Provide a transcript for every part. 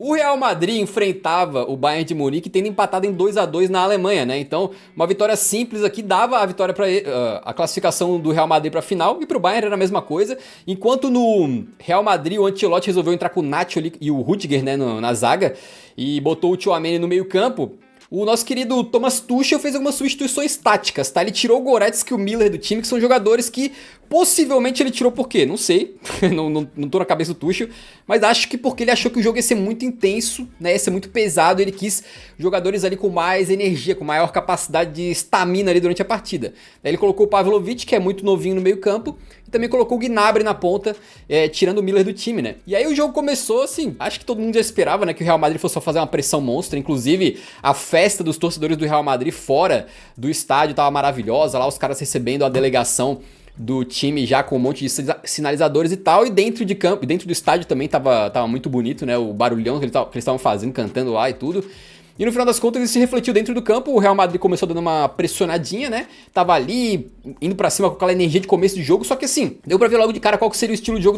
O Real Madrid enfrentava o Bayern de Munique tendo empatado em 2-2 na Alemanha, né? Então, uma vitória simples aqui dava a vitória para a classificação do Real Madrid para a final e para o Bayern era a mesma coisa. Enquanto no Real Madrid o Ancelotti resolveu entrar com o Nacho ali e o Rüdiger, né, na zaga e botou o Tchouaméni no meio-campo. O nosso querido Thomas Tuchel fez algumas substituições táticas, tá? Ele tirou o Goretzka e o Miller do time, que são jogadores que possivelmente ele tirou por quê? Não sei, não tô na cabeça do Tuchel, mas acho que porque ele achou que o jogo ia ser muito intenso, né? Ia ser muito pesado, ele quis jogadores ali com mais energia, com maior capacidade de estamina ali durante a partida. Daí ele colocou o Pavlovic, que é muito novinho no meio campo, e também colocou o Gnabry na ponta, tirando o Miller do time, né? E aí o jogo começou assim, acho que todo mundo já esperava, né, que o Real Madrid fosse só fazer uma pressão monstra, inclusive a festa dos torcedores do Real Madrid fora do estádio tava maravilhosa, lá os caras recebendo a delegação do time já com um monte de sinalizadores e tal, e dentro de campo, dentro do estádio também tava muito bonito, né, o barulhão que eles estavam fazendo, cantando lá e tudo. E no final das contas isso se refletiu dentro do campo, o Real Madrid começou dando uma pressionadinha, né? Tava ali, indo pra cima com aquela energia de começo de jogo, só que assim, deu pra ver logo de cara qual que seria o estilo de jogo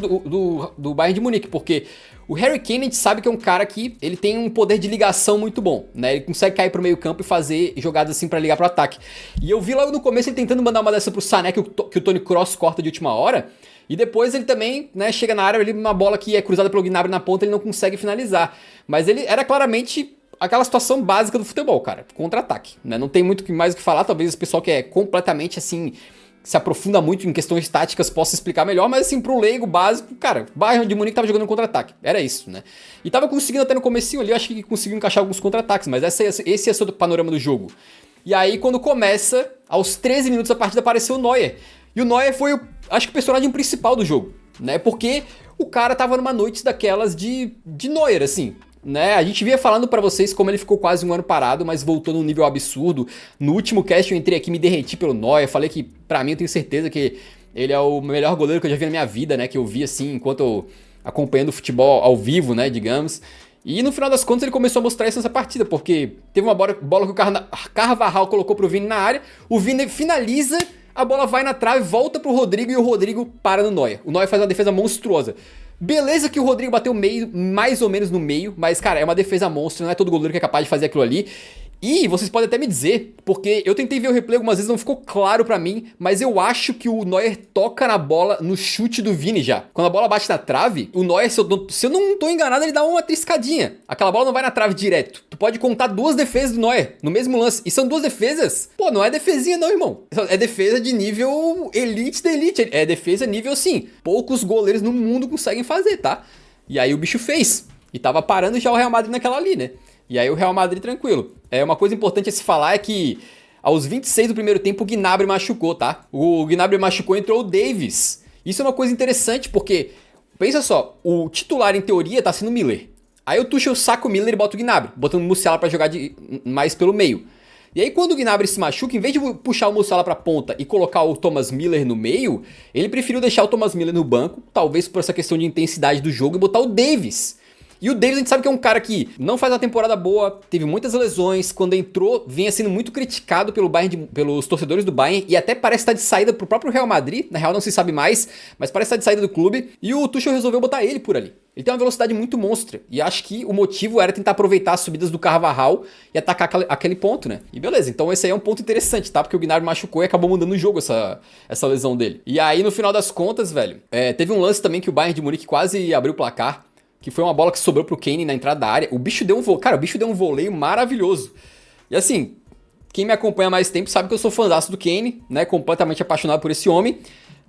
do Bayern de Munique, porque o Harry Kane a gente sabe que é um cara que ele tem um poder de ligação muito bom, né? Ele consegue cair pro meio campo e fazer jogadas assim pra ligar pro ataque. E eu vi logo no começo ele tentando mandar uma dessa pro Sané, que o Toni Kroos corta de última hora, e depois ele também, né, chega na área, ele uma bola que é cruzada pelo Gnabry na ponta, ele não consegue finalizar. Mas ele era claramente aquela situação básica do futebol, cara, contra-ataque, né? Não tem muito mais o que falar, talvez o pessoal que é completamente assim, se aprofunda muito em questões táticas possa explicar melhor, mas assim, pro leigo básico, cara, Bayern de Munique tava jogando no contra-ataque, era isso, né? E tava conseguindo até no comecinho ali, eu acho que conseguiu encaixar alguns contra-ataques, mas esse é o panorama do jogo. E aí, quando começa, aos 13 minutos da partida, apareceu o Neuer. E o Neuer foi, acho que o personagem principal do jogo, né? Porque o cara tava numa noite daquelas de Neuer, assim, né? A gente vinha falando pra vocês como ele ficou quase um ano parado, mas voltou num nível absurdo. No último cast eu entrei aqui, me derreti pelo Neuer, falei que pra mim eu tenho certeza que ele é o melhor goleiro que eu já vi na minha vida, né? Que eu vi assim, enquanto eu acompanhando o futebol ao vivo, né, digamos. E no final das contas ele começou a mostrar isso nessa partida, porque teve uma bola que o Carvajal colocou pro Vini na área, o Vini finaliza, a bola vai na trave, volta pro Rodrigo e o Rodrigo para no Neuer. O Neuer faz uma defesa monstruosa. Beleza que o Rodrigo bateu meio, mais ou menos no meio, mas, cara, é uma defesa monstro, não é todo goleiro que é capaz de fazer aquilo ali. E vocês podem até me dizer, porque eu tentei ver o replay algumas vezes, não ficou claro pra mim, mas eu acho que o Neuer toca na bola no chute do Vini já. Quando a bola bate na trave, o Neuer, se eu não tô enganado, ele dá uma triscadinha. Aquela bola não vai na trave direto. Tu pode contar duas defesas do Neuer no mesmo lance. E são duas defesas? Pô, não é defesinha não, irmão. É defesa de nível elite da elite. É defesa nível, assim, poucos goleiros no mundo conseguem fazer, tá? E aí o bicho fez. E tava parando já o Real Madrid naquela ali, né? E aí o Real Madrid tranquilo. Uma coisa importante a se falar é que aos 26 do primeiro tempo o Gnabry machucou, tá? O Gnabry machucou e entrou o Davis. Isso é uma coisa interessante porque, pensa só, o titular em teoria tá sendo o Miller. Aí o Tuchel saca o Miller e bota o Gnabry, botando o Musiala pra jogar mais pelo meio. E aí quando o Gnabry se machuca, em vez de puxar o Musiala pra ponta e colocar o Thomas Miller no meio, ele preferiu deixar o Thomas Miller no banco, talvez por essa questão de intensidade do jogo, e botar o Davis. E o Davis a gente sabe que é um cara que não faz uma temporada boa, teve muitas lesões, quando entrou vinha sendo muito criticado pelos torcedores do Bayern e até parece estar de saída pro próprio Real Madrid, na real não se sabe mais, mas parece estar de saída do clube, e o Tuchel resolveu botar ele por ali. Ele tem uma velocidade muito monstra, e acho que o motivo era tentar aproveitar as subidas do Carvajal e atacar aquele ponto, né? E beleza, então esse aí é um ponto interessante, tá? Porque o Gnabry machucou e acabou mandando no jogo essa lesão dele. E aí no final das contas, velho, teve um lance também que o Bayern de Munique quase abriu o placar, que foi uma bola que sobrou pro Kane na entrada da área. O bicho deu o bicho deu um voleio maravilhoso. E assim, quem me acompanha há mais tempo sabe que eu sou fãzaço do Kane, né? Completamente apaixonado por esse homem.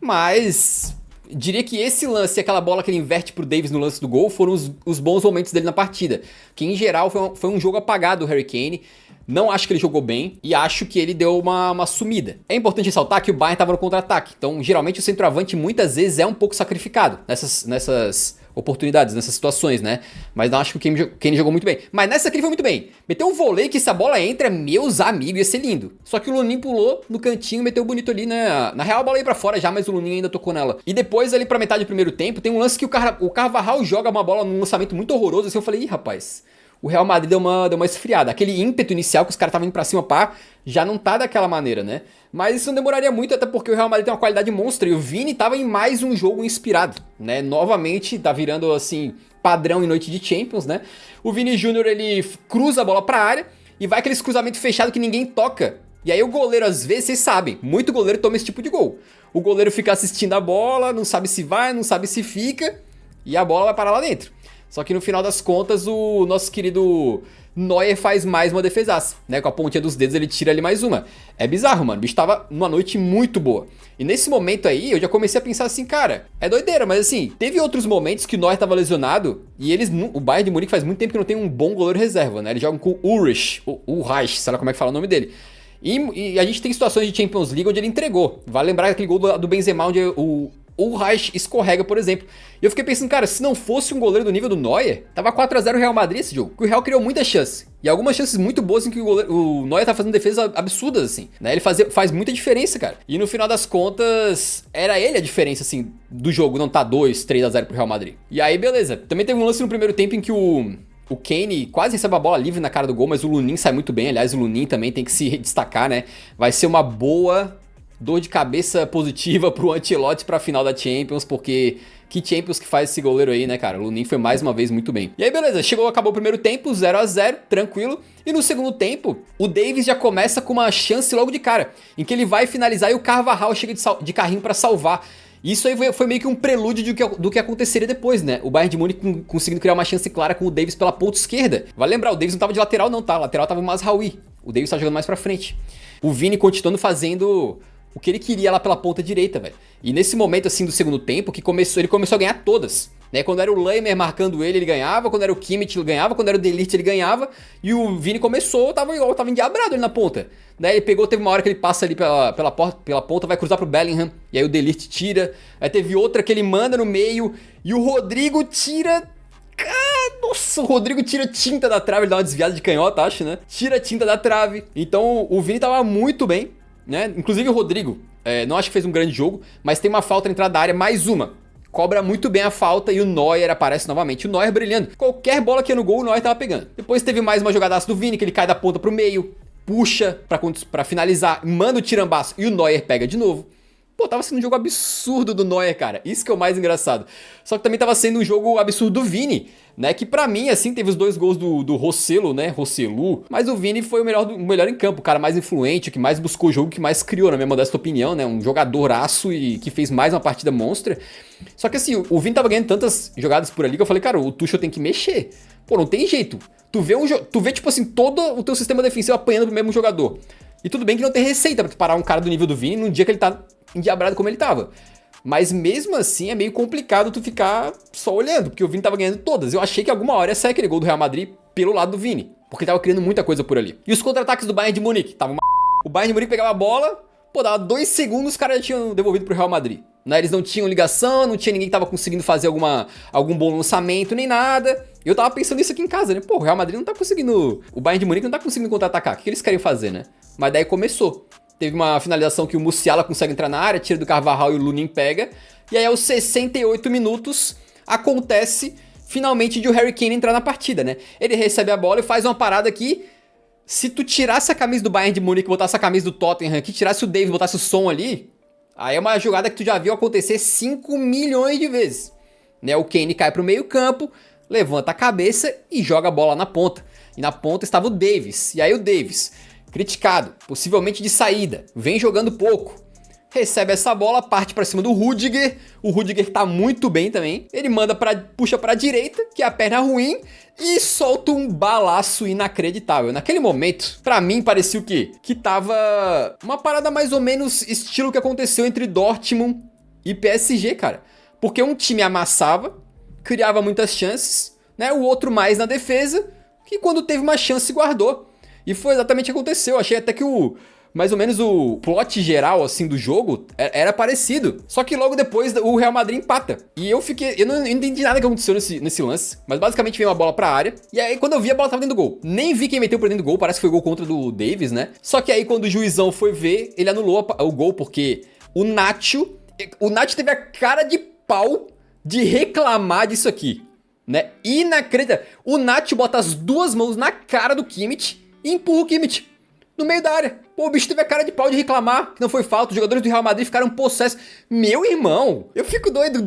Mas diria que esse lance e aquela bola que ele inverte pro Davis no lance do gol foram os bons momentos dele na partida. Que em geral foi um jogo apagado do Harry Kane. Não acho que ele jogou bem e acho que ele deu uma sumida. É importante ressaltar que o Bayern estava no contra-ataque. Então, geralmente, o centroavante muitas vezes é um pouco sacrificado nessas oportunidades, nessas situações, né? Mas não acho que o Kane jogou muito bem. Mas nessa aqui ele foi muito bem. Meteu um voleio que se a bola entra, meus amigos, ia ser lindo. Só que o Lunin pulou no cantinho, meteu bonito ali, né? Na real a bola ia pra fora já, mas o Lunin ainda tocou nela. E depois ali pra metade do primeiro tempo, tem um lance que o Carvajal joga uma bola num lançamento muito horroroso, assim, eu falei, ih, rapaz, o Real Madrid deu uma esfriada. Aquele ímpeto inicial que os caras estavam indo pra cima, pá, já não tá daquela maneira, né? Mas isso não demoraria muito, até porque o Real Madrid tem uma qualidade monstra e o Vini tava em mais um jogo inspirado, né? Novamente, tá virando, assim, padrão em noite de Champions, né? O Vini Júnior, ele cruza a bola pra área e vai aqueles cruzamentos fechados que ninguém toca. E aí o goleiro, às vezes, vocês sabem, muito goleiro toma esse tipo de gol. O goleiro fica assistindo a bola, não sabe se vai, não sabe se fica, e a bola vai parar lá dentro. Só que no final das contas, o nosso querido Neuer faz mais uma defesaça, né? Com a pontinha dos dedos ele tira ali mais uma. É bizarro, mano. O bicho tava numa noite muito boa. E nesse momento aí, eu já comecei a pensar assim, cara, é doideira, mas assim, teve outros momentos que o Neuer tava lesionado e o Bayern de Munique faz muito tempo que não tem um bom goleiro reserva, né? Eles jogam com o Ulreich, sei lá como é que fala o nome dele. E a gente tem situações de Champions League onde ele entregou. Vale lembrar aquele gol do Benzema onde o Reich escorrega, por exemplo. E eu fiquei pensando, cara, se não fosse um goleiro do nível do Neuer, tava 4x0 o Real Madrid esse jogo. Porque o Real criou muita chance. E algumas chances muito boas em que o Neuer tá fazendo defesas absurdas, assim. Né? Ele faz muita diferença, cara. E no final das contas, era ele a diferença, assim, do jogo. Não tá 2, 3x0 pro Real Madrid. E aí, beleza. Também teve um lance no primeiro tempo em que o Kane quase recebe a bola livre na cara do gol, mas o Lunin sai muito bem. Aliás, o Lunin também tem que se destacar, né? Vai ser uma boa dor de cabeça positiva pro Ancelotti pra final da Champions, porque que Champions que faz esse goleiro aí, né, cara? O Lunin foi mais uma vez muito bem. E aí, beleza, acabou o primeiro tempo, 0x0, tranquilo. E no segundo tempo, o Davies já começa com uma chance logo de cara, em que ele vai finalizar e o Carvajal chega de carrinho pra salvar. Isso aí foi meio que um prelúdio do que aconteceria depois, né? O Bayern de Munique conseguindo criar uma chance clara com o Davies pela ponta esquerda. Vale lembrar, o Davies não tava de lateral não, tá? O lateral tava o Mazraoui. O Davies tá jogando mais pra frente. O Vini continuando fazendo o que ele queria lá pela ponta direita, velho. E nesse momento, assim, do segundo tempo, ele começou a ganhar todas. Né? Quando era o Laimer marcando ele ganhava. Quando era o Kimmich, ele ganhava. Quando era o De Ligt, ele ganhava. E o Vini começou, tava endiabrado ali na ponta. Daí ele teve uma hora que ele passa ali pela ponta, vai cruzar pro Bellingham. E aí o De Ligt tira. Aí teve outra que ele manda no meio. E o Rodrigo tira... Nossa, o Rodrigo tira tinta da trave. Ele dá uma desviada de canhota, acho, né? Tira tinta da trave. Então o Vini tava muito bem, né? Inclusive o Rodrigo, não acho que fez um grande jogo, mas tem uma falta na entrada da área, mais uma. Cobra muito bem a falta e o Neuer aparece novamente. O Neuer brilhando. Qualquer bola que ia no gol, o Neuer tava pegando. Depois teve mais uma jogadaça do Vini, que ele cai da ponta pro meio, puxa pra finalizar, manda o tirambaço e o Neuer pega de novo. Pô, tava sendo um jogo absurdo do Neuer, cara. Isso que é o mais engraçado. Só que também tava sendo um jogo absurdo do Vini, né? Que pra mim, assim, teve os dois gols do Rossello, né? Rosselu. Mas o Vini foi o melhor em campo, o cara mais influente, o que mais buscou o jogo, o que mais criou, na minha modesta opinião, né? Um jogadoraço e que fez mais uma partida monstra. Só que assim, o Vini tava ganhando tantas jogadas por ali que eu falei, cara, o Tuchel tem que mexer. Pô, não tem jeito. Tu vê tipo assim, todo o teu sistema defensivo apanhando pro mesmo jogador. E tudo bem que não tem receita pra tu parar um cara do nível do Vini num dia que ele tá endiabrado como ele tava. Mas mesmo assim é meio complicado tu ficar só olhando, porque o Vini tava ganhando todas. Eu achei que alguma hora ia sair aquele gol do Real Madrid pelo lado do Vini, porque ele tava criando muita coisa por ali. E os contra-ataques do Bayern de Munique? Tava uma... O Bayern de Munique pegava a bola, pô, dava 2 segundos, os caras já tinham devolvido pro Real Madrid. Né? Eles não tinham ligação, não tinha ninguém que tava conseguindo fazer algum bom lançamento, nem nada. E eu tava pensando isso aqui em casa, né? Pô, o Real Madrid não tá conseguindo... O Bayern de Munique não tá conseguindo contra-atacar. O que eles querem fazer, né? Mas daí começou. Teve uma finalização que o Musiala consegue entrar na área, tira do Carvajal e o Lunin pega. E aí aos 68 minutos acontece finalmente de o Harry Kane entrar na partida, né? Ele recebe a bola e faz uma parada que, se tu tirasse a camisa do Bayern de Munique e botasse a camisa do Tottenham aqui, tirasse o Davies e botasse o som ali, aí é uma jogada que tu já viu acontecer 5 milhões de vezes. Né? O Kane cai pro meio campo, levanta a cabeça e joga a bola na ponta. E na ponta estava o Davies. E aí o Davies, criticado, possivelmente de saída, vem jogando pouco, recebe essa bola, parte pra cima do Rudiger. O Rudiger tá muito bem também. Ele puxa pra direita, que é a perna ruim, e solta um balaço inacreditável. Naquele momento, pra mim, parecia o quê? Que tava uma parada mais ou menos estilo que aconteceu entre Dortmund e PSG, cara. Porque um time amassava, criava muitas chances, né? O outro mais na defesa, que quando teve uma chance guardou. E foi exatamente o que aconteceu. Achei até que mais ou menos o plot geral, assim, do jogo era parecido. Só que logo depois o Real Madrid empata. E eu não entendi nada que aconteceu nesse lance. Mas basicamente veio uma bola pra área. E aí quando eu vi, a bola tava dentro do gol. Nem vi quem meteu pra dentro do gol. Parece que foi gol contra do Davies, né? Só que aí quando o juizão foi ver, ele anulou o gol. Porque o Nacho teve a cara de pau de reclamar disso aqui, né? Inacreditável. O Nacho bota as duas mãos na cara do Kimmich e empurra o Kimmich no meio da área. Pô, o bicho teve a cara de pau de reclamar que não foi falta. Os jogadores do Real Madrid ficaram possessos. Meu irmão, eu fico doido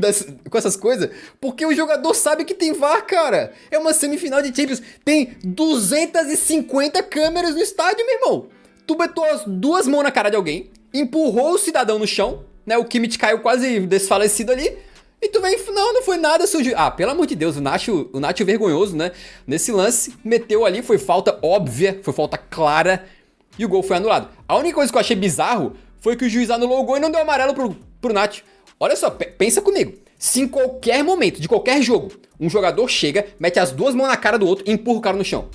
com essas coisas, porque o jogador sabe que tem VAR, cara. É uma semifinal de Champions. Tem 250 câmeras no estádio, meu irmão. Tu botou as duas mãos na cara de alguém, empurrou o cidadão no chão, né? O Kimmich caiu quase desfalecido ali. E tu vem, não foi nada, seu juiz. Ah, pelo amor de Deus, o Nacho vergonhoso, né? Nesse lance, meteu ali, foi falta óbvia, foi falta clara. E o gol foi anulado. A única coisa que eu achei bizarro foi que o juiz anulou o gol e não deu amarelo pro Nacho. Olha só, pensa comigo. Se em qualquer momento, de qualquer jogo, um jogador chega, mete as duas mãos na cara do outro e empurra o cara no chão.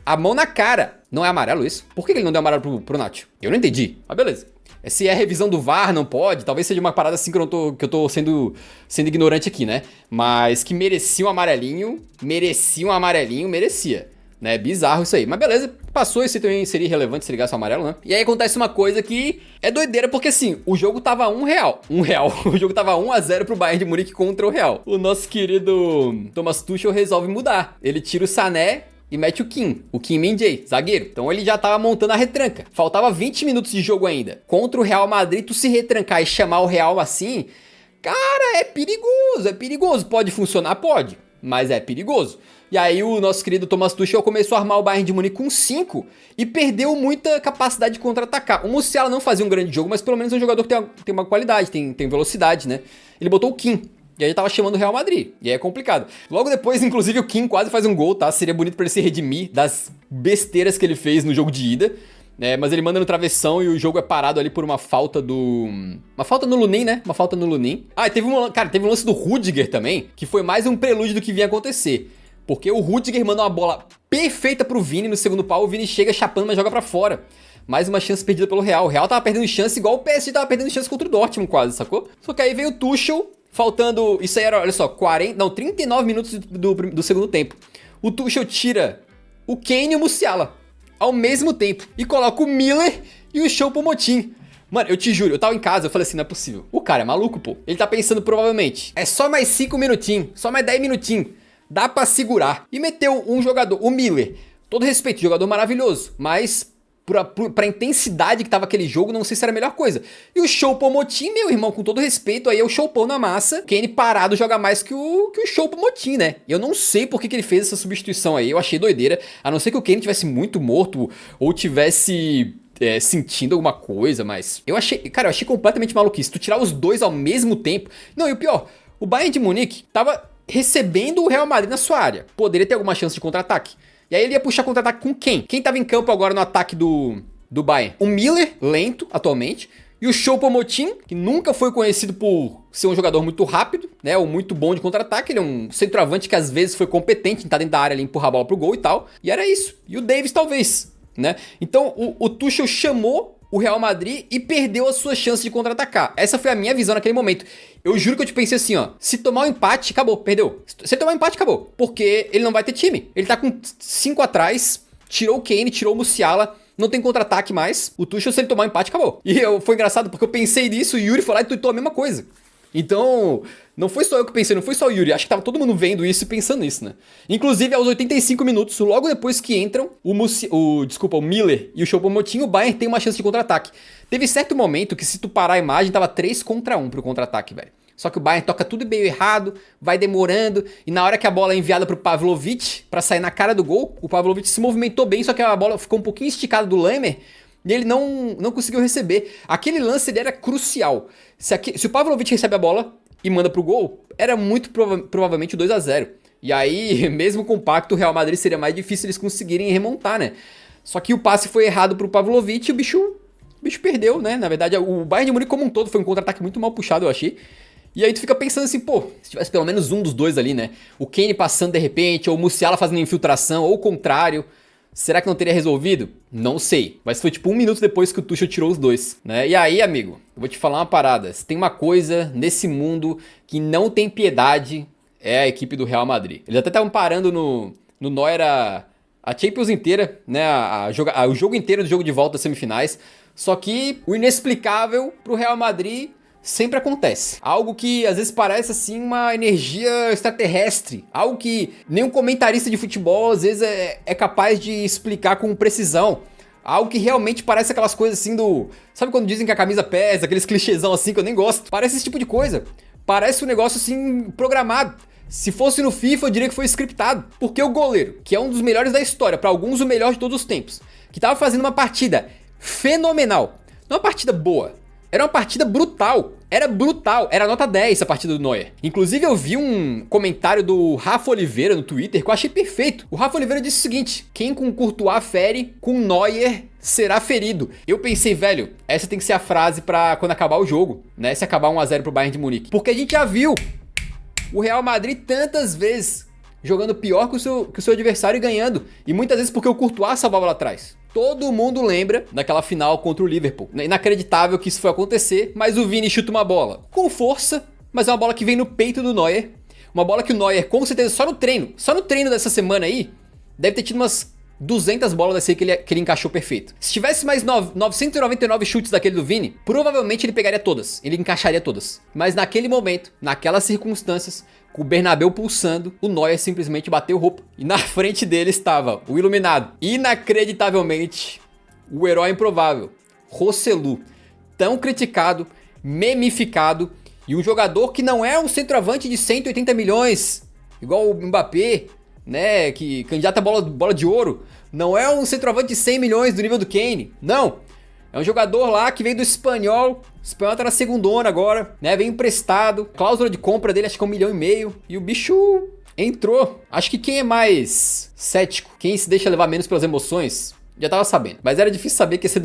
A mão na cara. Não é amarelo isso? Por que ele não deu amarelo pro Nacho? Eu não entendi. Mas beleza. Se é revisão do VAR, não pode. Talvez seja uma parada assim que eu tô sendo ignorante aqui, né? Mas que merecia um amarelinho. Merecia. Né? Bizarro isso aí. Mas beleza, passou, esse também seria irrelevante se ligasse o amarelo, né? E aí acontece uma coisa que é doideira, porque assim, o jogo tava R$1. O jogo tava 1-0 pro Bayern de Munique contra o Real. O nosso querido Thomas Tuchel resolve mudar. Ele tira o Sané e mete o Kim Min-jae, zagueiro. Então ele já tava montando a retranca. Faltava 20 minutos de jogo ainda. Contra o Real Madrid, tu se retrancar e chamar o Real assim, cara, é perigoso. Pode funcionar? Pode, mas é perigoso. E aí o nosso querido Thomas Tuchel começou a armar o Bayern de Munique com 5 e perdeu muita capacidade de contra-atacar. O Musiala não fazia um grande jogo, mas pelo menos é um jogador que tem uma qualidade, tem velocidade, né? Ele botou o Kim. E aí tava chamando o Real Madrid. E aí é complicado. Logo depois, inclusive, o Kim quase faz um gol, tá? Seria bonito pra ele se redimir das besteiras que ele fez no jogo de ida. Mas ele manda no travessão e o jogo é parado ali por uma falta uma falta no Lunin, né? Uma falta no Lunin. Ah, e teve um lance do Rudiger também, que foi mais um prelúdio do que vinha acontecer. Porque o Rudiger manda uma bola perfeita pro Vini no segundo pau, o Vini chega chapando, mas joga pra fora. Mais uma chance perdida pelo Real. O Real tava perdendo chance igual o PSG tava perdendo chance contra o Dortmund quase, sacou? Só que aí veio o Tuchel, faltando... Isso aí era, olha só, 39 minutos do segundo tempo. O Tuchel tira o Kane e o Musiala ao mesmo tempo e coloca o Miller e o Choupo-Moting. Mano, eu te juro, eu tava em casa, eu falei assim, não é possível. O cara é maluco, pô. Ele tá pensando provavelmente, é só mais 5 minutinhos, só mais 10 minutinhos. Dá pra segurar. E meteu um jogador, o Miller. Todo respeito, jogador maravilhoso. Mas pra intensidade que tava aquele jogo, não sei se era a melhor coisa. E o Choupo-Moting, meu irmão, com todo respeito, aí é o Choupão na massa. Kane parado joga mais que o Choupo-Moting, né? Eu não sei por que ele fez essa substituição aí. Eu achei doideira. A não ser que o Kane tivesse muito morto ou tivesse... sentindo alguma coisa, mas... eu achei completamente maluquice. Tu tirar os dois ao mesmo tempo... Não, e o pior, o Bayern de Munique tava recebendo o Real Madrid na sua área. Poderia ter alguma chance de contra-ataque. E aí ele ia puxar contra-ataque com quem? Quem tava em campo agora no ataque do Bayern? O Miller, lento atualmente, e o Choupo-Moting, que nunca foi conhecido por ser um jogador muito rápido, né, ou muito bom de contra-ataque. Ele é um centroavante que às vezes foi competente em estar dentro da área ali, empurrar a bola pro gol e tal. E era isso. E o Davis talvez, né? Então o Tuchel chamou o Real Madrid e perdeu a sua chance de contra-atacar. Essa foi a minha visão naquele momento. Eu juro que eu te pensei assim, ó. Se tomar um empate, acabou, perdeu. Se tomar um empate, acabou. Porque ele não vai ter time. Ele tá com 5 atrás, tirou o Kane, tirou o Musiala, não tem contra-ataque mais. O Tuchel, se ele tomar um empate, acabou. E foi engraçado porque eu pensei nisso e o Yuri foi lá e tuitou a mesma coisa. Então, não foi só eu que pensei, não foi só o Yuri. Acho que tava todo mundo vendo isso e pensando nisso, né? Inclusive, aos 85 minutos, logo depois que entram o Miller e o Choupo-Moting, o Bayern tem uma chance de contra-ataque. Teve certo momento que, se tu parar a imagem, tava 3-1 pro contra-ataque, velho. Só que o Bayern toca tudo meio errado, vai demorando, e na hora que a bola é enviada pro Pavlovic pra sair na cara do gol, o Pavlovic se movimentou bem, só que a bola ficou um pouquinho esticada do Lammer, e ele não conseguiu receber. Aquele lance ele era crucial. Se o Pavlovic recebe a bola e manda pro gol, era muito provavelmente o 2-0. E aí, mesmo compacto, o Real Madrid seria mais difícil eles conseguirem remontar, né? Só que o passe foi errado pro Pavlovic e o bicho perdeu, né? Na verdade, o Bayern de Munique como um todo foi um contra-ataque muito mal puxado, eu achei. E aí tu fica pensando assim, pô, se tivesse pelo menos um dos dois ali, né? O Kane passando de repente, ou o Musiala fazendo infiltração, ou o contrário... será que não teria resolvido? Não sei. Mas foi tipo 1 minuto depois que o Tuchel tirou os dois, né? E aí, amigo, eu vou te falar uma parada. Se tem uma coisa nesse mundo que não tem piedade, é a equipe do Real Madrid. Eles até estavam parando no Neuer a Champions inteira, né? O jogo inteiro do jogo de volta das semifinais. Só que o inexplicável pro Real Madrid... sempre acontece. Algo que às vezes parece assim uma energia extraterrestre. Algo que nenhum comentarista de futebol às vezes é capaz de explicar com precisão. Algo que realmente parece aquelas coisas assim do... Sabe quando dizem que a camisa pesa, aqueles clichêzão assim que eu nem gosto? Parece esse tipo de coisa. Parece um negócio assim programado. Se fosse no FIFA, eu diria que foi scriptado. Porque o goleiro, que é um dos melhores da história, pra alguns o melhor de todos os tempos, que tava fazendo uma partida fenomenal. Não uma partida boa, era uma partida brutal. Era brutal, era nota 10 a partida do Neuer. Inclusive eu vi um comentário do Rafa Oliveira no Twitter que eu achei perfeito. O Rafa Oliveira disse o seguinte: quem com Courtois fere, com Neuer será ferido. Eu pensei, velho, essa tem que ser a frase pra quando acabar o jogo, né? Se acabar 1 a 0 pro Bayern de Munique. Porque a gente já viu o Real Madrid tantas vezes jogando pior que o seu adversário e ganhando. E muitas vezes porque o Courtois salvava lá atrás. Todo mundo lembra daquela final contra o Liverpool. Inacreditável que isso foi acontecer, mas o Vini chuta uma bola com força, mas é uma bola que vem no peito do Neuer. Uma bola que o Neuer, com certeza, só no treino dessa semana aí, deve ter tido umas 200 bolas dessa aí que ele encaixou perfeito. Se tivesse mais 999 chutes daquele do Vini, provavelmente ele pegaria todas, ele encaixaria todas. Mas naquele momento, naquelas circunstâncias, com o Bernabéu pulsando, o Neuer simplesmente bateu roupa. E na frente dele estava o iluminado, inacreditavelmente, o herói improvável, Joselu, tão criticado, memificado, e um jogador que não é um centroavante de 180 milhões, igual o Mbappé, né, que candidata a bola de ouro. Não é um centroavante de 100 milhões do nível do Kane, não. É um jogador lá que veio do Espanhol. O Espanhol tá na segundona agora, né? Veio emprestado. Cláusula de compra dele acho que é 1,5 milhão. E o bicho entrou. Acho que quem é mais cético, quem se deixa levar menos pelas emoções, já tava sabendo. Mas era difícil saber que ia ser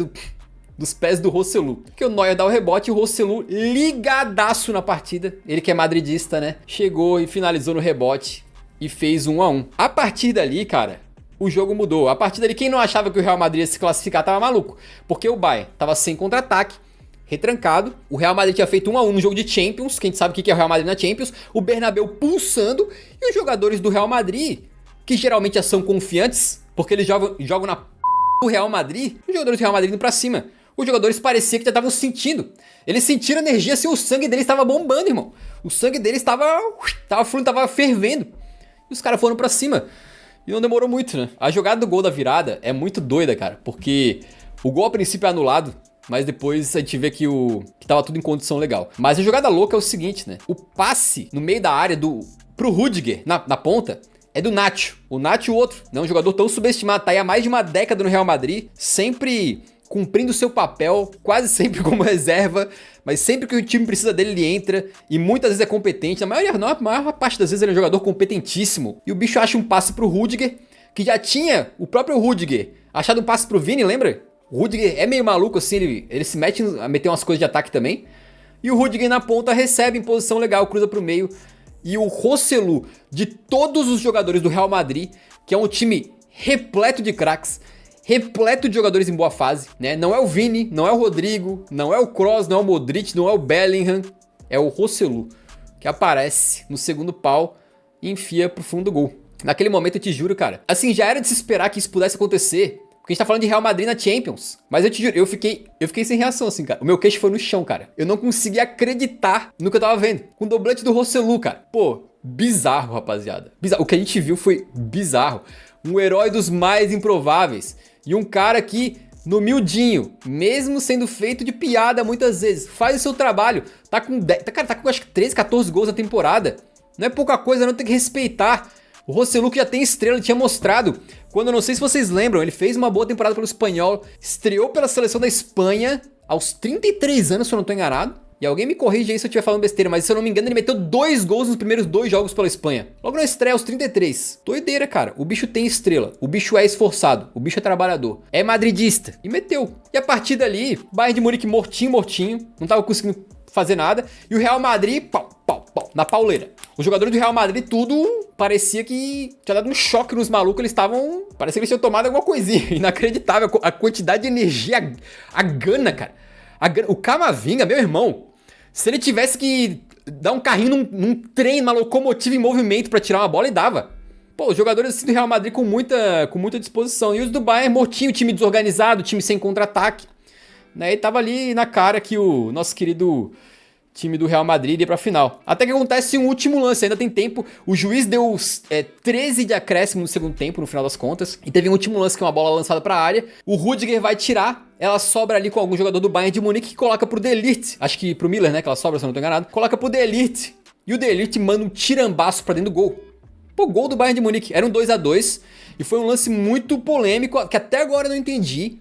dos pés do Joselu. Porque o Neuer dá o rebote e o Joselu ligadaço na partida. Ele que é madridista, né? Chegou e finalizou no rebote e fez 1 a 1. A partir dali, cara, o jogo mudou. A partir dali, quem não achava que o Real Madrid ia se classificar tava maluco. Porque o Bayern tava sem contra-ataque, retrancado. O Real Madrid tinha feito 1 a 1 no jogo de Champions. Quem sabe o que é o Real Madrid na Champions. O Bernabéu pulsando. E os jogadores do Real Madrid, que geralmente já são confiantes, porque eles jogam na do Real Madrid, os jogadores do Real Madrid indo pra cima. Os jogadores parecia que já estavam sentindo. Eles sentiram energia assim, o sangue deles estava bombando, irmão. O sangue deles estava fluindo, estava fervendo. E os caras foram pra cima. E não demorou muito, né? A jogada do gol da virada é muito doida, cara. Porque o gol a princípio é anulado, mas depois a gente vê que tava tudo em condição legal. Mas a jogada louca é o seguinte, né? O passe no meio da área pro Rudiger, na ponta, é do Nacho. O Nacho, o outro, né? Um jogador tão subestimado, tá aí há mais de uma década no Real Madrid, sempre cumprindo seu papel, quase sempre como reserva, mas sempre que o time precisa dele, ele entra, e muitas vezes é competente, na maior parte das vezes ele é um jogador competentíssimo, e o bicho acha um passe pro Rudiger, que já tinha o próprio Rudiger achado um passe pro Vini, lembra? O Rudiger é meio maluco assim, ele se mete a meter umas coisas de ataque também, e o Rudiger na ponta recebe em posição legal, cruza pro meio, e o Joselu, de todos os jogadores do Real Madrid, que é um time repleto de craques, repleto de jogadores em boa fase, né? Não é o Vini, não é o Rodrigo, não é o Kroos, não é o Modric, não é o Bellingham, é o Joselu, que aparece no segundo pau e enfia pro fundo do gol. Naquele momento eu te juro, cara, assim, já era de se esperar que isso pudesse acontecer, porque a gente tá falando de Real Madrid na Champions, mas eu te juro, eu fiquei sem reação assim, cara. O meu queixo foi no chão, cara. Eu não conseguia acreditar no que eu tava vendo. Com o doblete do Joselu, cara. Pô, bizarro, rapaziada. Bizarro. O que a gente viu foi bizarro. Um herói dos mais improváveis. E um cara que, no miudinho, mesmo sendo feito de piada muitas vezes, faz o seu trabalho. Tá com acho que 13, 14 gols na temporada. Não é pouca coisa, não, tem que respeitar. O Joselu que já tem estrela, ele tinha mostrado. Quando, eu não sei se vocês lembram, ele fez uma boa temporada pelo Espanhol, estreou pela seleção da Espanha aos 33 anos, se eu não tô enganado. E alguém me corrige aí se eu estiver falando besteira, mas se eu não me engano ele meteu 2 gols nos primeiros 2 jogos pela Espanha. Logo na estreia aos 33. Doideira, cara. O bicho tem estrela. O bicho é esforçado. O bicho é trabalhador. É madridista. E meteu. E a partir dali, Bayern de Munique mortinho. Não tava conseguindo fazer nada. E o Real Madrid, pau, na pauleira. Os jogadores do Real Madrid, tudo parecia que tinha dado um choque nos malucos. Eles estavam... Parecia que eles tinham tomado alguma coisinha. Inacreditável. A quantidade de energia, a gana, cara. O Camavinga, meu irmão... Se ele tivesse que dar um carrinho num trem, uma locomotiva em movimento pra tirar uma bola, ele dava. Pô, os jogadores assim do Real Madrid com muita disposição. E os do Bayern mortinho, time desorganizado, time sem contra-ataque. Né? E tava ali na cara que o nosso querido time do Real Madrid ia pra final. Até que acontece um último lance, ainda tem tempo. O juiz deu 13 de acréscimo no segundo tempo, no final das contas. E teve um último lance que é uma bola lançada pra área. O Rudiger vai tirar. Ela sobra ali com algum jogador do Bayern de Munique que coloca pro De Ligt. Acho que pro Miller, né? Que ela sobra, se eu não tô enganado. Coloca pro De Ligt. E o De Ligt manda um tirambaço pra dentro do gol. Pô, gol do Bayern de Munique. Era um 2-2. E foi um lance muito polêmico, que até agora eu não entendi.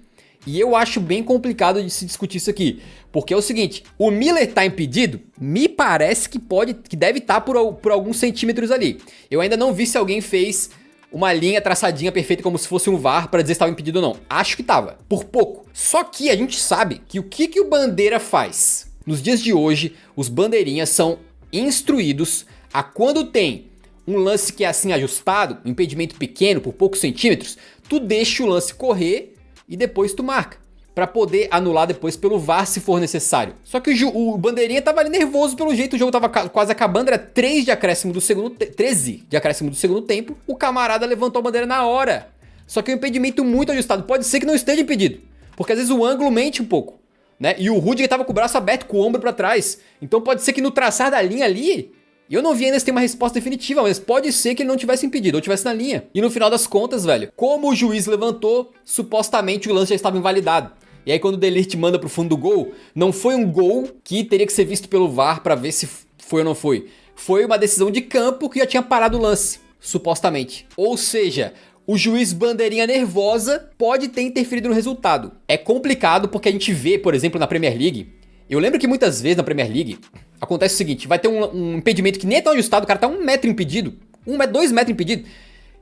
E eu acho bem complicado de se discutir isso aqui. Porque é o seguinte, o Miller tá impedido? Me parece que deve estar por alguns centímetros ali. Eu ainda não vi se alguém fez uma linha traçadinha perfeita como se fosse um VAR pra dizer se estava impedido ou não. Acho que tava, por pouco. Só que a gente sabe que o que o Bandeira faz? Nos dias de hoje, os bandeirinhas são instruídos a quando tem um lance que é assim ajustado, um impedimento pequeno por poucos centímetros, tu deixa o lance correr e depois tu marca, pra poder anular depois pelo VAR se for necessário. Só que o bandeirinha tava ali nervoso pelo jeito, o jogo tava quase acabando, era 13 de acréscimo do segundo tempo, o camarada levantou a bandeira na hora. Só que é um impedimento muito ajustado, pode ser que não esteja impedido, porque às vezes o ângulo mente um pouco, né? E o Rudiger tava com o braço aberto, com o ombro pra trás, então pode ser que no traçar da linha ali, eu não vi ainda se tem uma resposta definitiva, mas pode ser que ele não tivesse impedido, ou tivesse na linha. E no final das contas, velho, como o juiz levantou, supostamente o lance já estava invalidado. E aí quando o De Ligt manda pro fundo do gol, não foi um gol que teria que ser visto pelo VAR pra ver se foi ou não foi. Foi uma decisão de campo que já tinha parado o lance, supostamente. Ou seja, o juiz bandeirinha nervosa pode ter interferido no resultado. É complicado porque a gente vê, por exemplo, na Premier League, eu lembro que muitas vezes na Premier League acontece o seguinte, vai ter um impedimento que nem é tão ajustado, o cara tá 1 metro impedido, 2 metros impedido,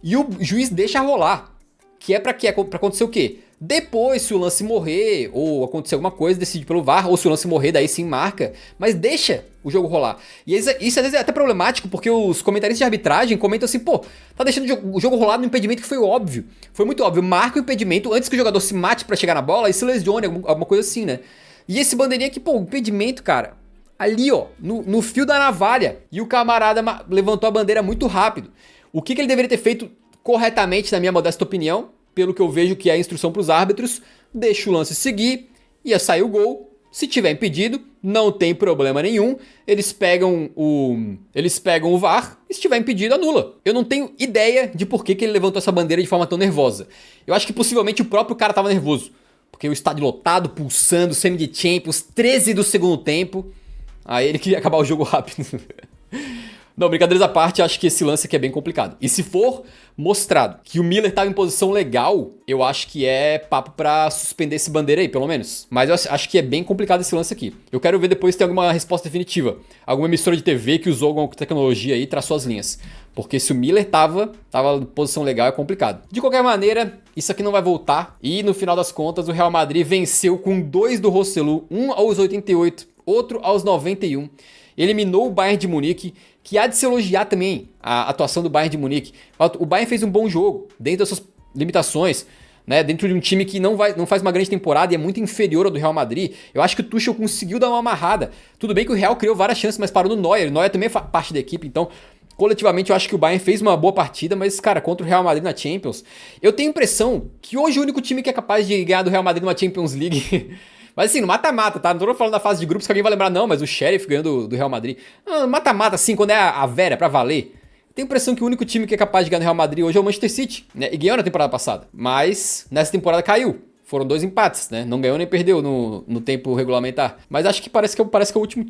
e o juiz deixa rolar. Que é pra quê? Pra acontecer o quê? Depois, se o lance morrer, ou acontecer alguma coisa, decide pelo VAR, ou se o lance morrer, daí sim marca, mas deixa o jogo rolar. E isso às vezes é até problemático, porque os comentaristas de arbitragem comentam assim, pô, tá deixando o jogo rolar no impedimento que foi óbvio. Foi muito óbvio, marca o impedimento antes que o jogador se mate pra chegar na bola e se lesione, alguma coisa assim, né? E esse bandeirinha aqui, pô, o impedimento, cara, ali ó, no fio da navalha, e o camarada levantou a bandeira muito rápido. O que ele deveria ter feito corretamente, na minha modesta opinião, pelo que eu vejo que é a instrução para os árbitros, deixa o lance seguir, ia sair o gol, se tiver impedido, não tem problema nenhum, eles pegam o VAR, e se tiver impedido, anula. Eu não tenho ideia de por que ele levantou essa bandeira de forma tão nervosa. Eu acho que possivelmente o próprio cara estava nervoso, porque o estádio lotado, pulsando, semi de Champions, 13 do segundo tempo, aí ele queria acabar o jogo rápido. Não, brincadeiras à parte, acho que esse lance aqui é bem complicado. E se for mostrado que o Miller estava em posição legal, eu acho que é papo pra suspender esse bandeira aí, pelo menos. Mas eu acho que é bem complicado esse lance aqui. Eu quero ver depois se tem alguma resposta definitiva. Alguma emissora de TV que usou alguma tecnologia aí e traçou as linhas. Porque se o Miller tava em posição legal, é complicado. De qualquer maneira, isso aqui não vai voltar. E no final das contas, o Real Madrid venceu com 2 do Rosselló, um aos 88, outro aos 91. Eliminou o Bayern de Munique, que há de se elogiar também a atuação do Bayern de Munique. O Bayern fez um bom jogo, dentro das suas limitações, né? Dentro de um time que não faz uma grande temporada e é muito inferior ao do Real Madrid. Eu acho que o Tuchel conseguiu dar uma amarrada. Tudo bem que o Real criou várias chances, mas parou no Neuer. O Neuer também faz parte da equipe, então coletivamente eu acho que o Bayern fez uma boa partida, mas cara, contra o Real Madrid na Champions, eu tenho a impressão que hoje o único time que é capaz de ganhar do Real Madrid numa Champions League... Mas assim, no mata-mata, tá? Não tô falando da fase de grupos que alguém vai lembrar, não, mas o Sheriff ganhou do Real Madrid. Mata-mata, assim, quando é a Vera, pra valer. Tenho a impressão que o único time que é capaz de ganhar no Real Madrid hoje é o Manchester City, né? E ganhou na temporada passada. Mas nessa temporada caiu. Foram 2 empates, né? Não ganhou nem perdeu no tempo regulamentar. Mas acho que parece que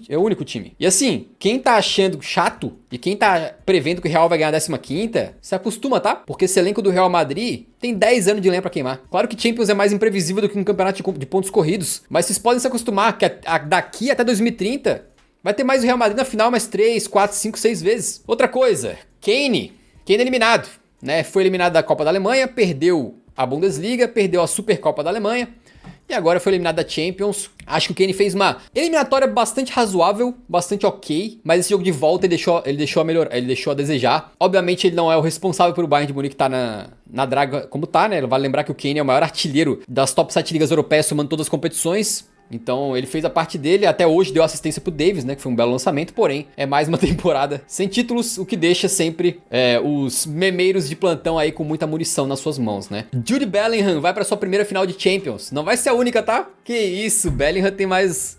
é o único time. E assim, quem tá achando chato e quem tá prevendo que o Real vai ganhar a 15ª, se acostuma, tá? Porque esse elenco do Real Madrid tem 10 anos de lenha pra queimar. Claro que Champions é mais imprevisível do que um campeonato de pontos corridos. Mas vocês podem se acostumar que daqui até 2030 vai ter mais o Real Madrid na final mais 3, 4, 5, 6 vezes. Outra coisa, Kane eliminado, né? Foi eliminado da Copa da Alemanha, perdeu a Bundesliga, perdeu a Supercopa da Alemanha e agora foi eliminado da Champions. Acho que o Kane fez uma eliminatória bastante razoável, bastante ok, mas esse jogo de volta ele deixou a desejar. Obviamente ele não é o responsável pelo Bayern de Munique estar na draga como tá, né? Vale lembrar que o Kane é o maior artilheiro das top 7 ligas europeias, somando todas as competições. Então ele fez a parte dele, até hoje deu assistência pro Davis, né, que foi um belo lançamento, porém é mais uma temporada sem títulos, o que deixa sempre os memeiros de plantão aí com muita munição nas suas mãos, né. Jude Bellingham vai pra sua primeira final de Champions, não vai ser a única, tá? Que isso, Bellingham tem mais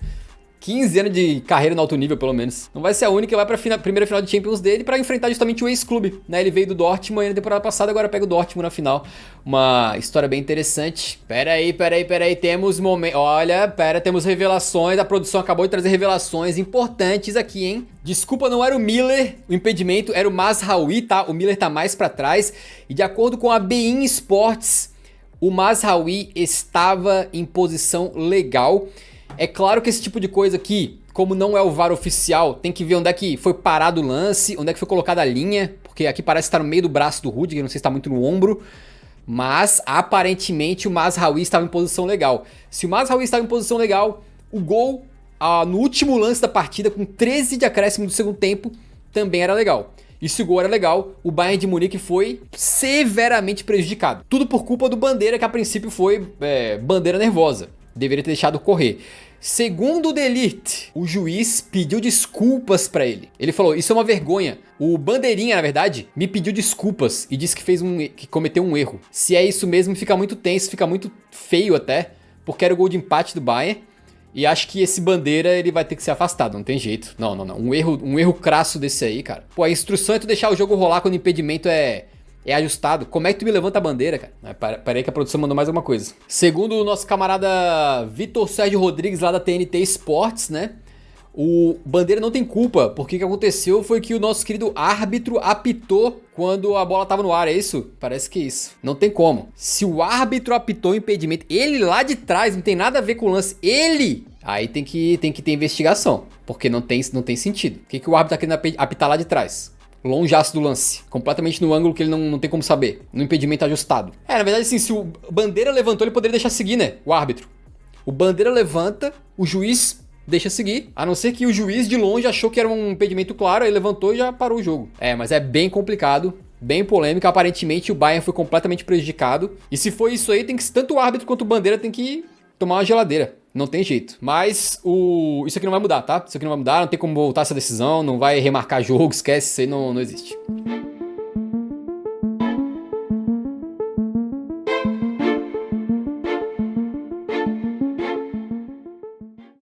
15 anos de carreira no alto nível, pelo menos. Não vai ser a única, vai pra primeira final de Champions dele pra enfrentar justamente o ex-clube, né? Ele veio do Dortmund aí na temporada passada, agora pega o Dortmund na final. Uma história bem interessante. Pera aí, temos temos revelações, a produção acabou de trazer revelações importantes aqui, hein? Desculpa, não era o Miller, o impedimento era o Mazraoui, tá? O Miller tá mais pra trás. E de acordo com a beIN Sports, o Mazraoui estava em posição legal. É claro que esse tipo de coisa aqui, como não é o VAR oficial, tem que ver onde é que foi parado o lance, onde é que foi colocada a linha, porque aqui parece estar no meio do braço do Rudiger, não sei se está muito no ombro, mas aparentemente o Mazraoui estava em posição legal. Se o Mazraoui estava em posição legal, o gol no último lance da partida, com 13 de acréscimo do segundo tempo, também era legal. E se o gol era legal, o Bayern de Munique foi severamente prejudicado. Tudo por culpa do Bandeira, que a princípio foi bandeira nervosa. Deveria ter deixado correr. Segundo o De Ligt, o juiz pediu desculpas pra ele. Ele falou, isso é uma vergonha. O Bandeirinha, na verdade, me pediu desculpas e disse que cometeu um erro. Se é isso mesmo, fica muito tenso, fica muito feio até, porque era o gol de empate do Bayern. E acho que esse Bandeira, ele vai ter que ser afastado, não tem jeito. Não. Um erro crasso desse aí, cara. Pô, a instrução é tu deixar o jogo rolar quando o impedimento é ajustado. Como é que tu me levanta a bandeira, cara? Peraí que a produção mandou mais uma coisa. Segundo o nosso camarada Vitor Sérgio Rodrigues, lá da TNT Sports, né? O Bandeira não tem culpa, porque o que aconteceu foi que o nosso querido árbitro apitou quando a bola tava no ar, é isso? Parece que é isso. Não tem como. Se o árbitro apitou o impedimento, ele lá de trás, não tem nada a ver com o lance, ele... Aí tem que ter investigação, porque não tem sentido. O que o árbitro tá querendo apitar lá de trás? Longeaço do lance, completamente no ângulo que ele não tem como saber, no impedimento ajustado. Na verdade, assim, se o Bandeira levantou, ele poderia deixar seguir, né? O árbitro. O Bandeira levanta, o juiz deixa seguir, a não ser que o juiz de longe achou que era um impedimento claro, aí levantou e já parou o jogo. Mas é bem complicado, bem polêmico, aparentemente o Bayern foi completamente prejudicado, e se for isso aí, tanto o árbitro quanto o Bandeira tem que tomar uma geladeira. Não tem jeito. Mas isso aqui não vai mudar, tá? Isso aqui não vai mudar, não tem como voltar essa decisão, não vai remarcar jogo, esquece, isso aí não existe.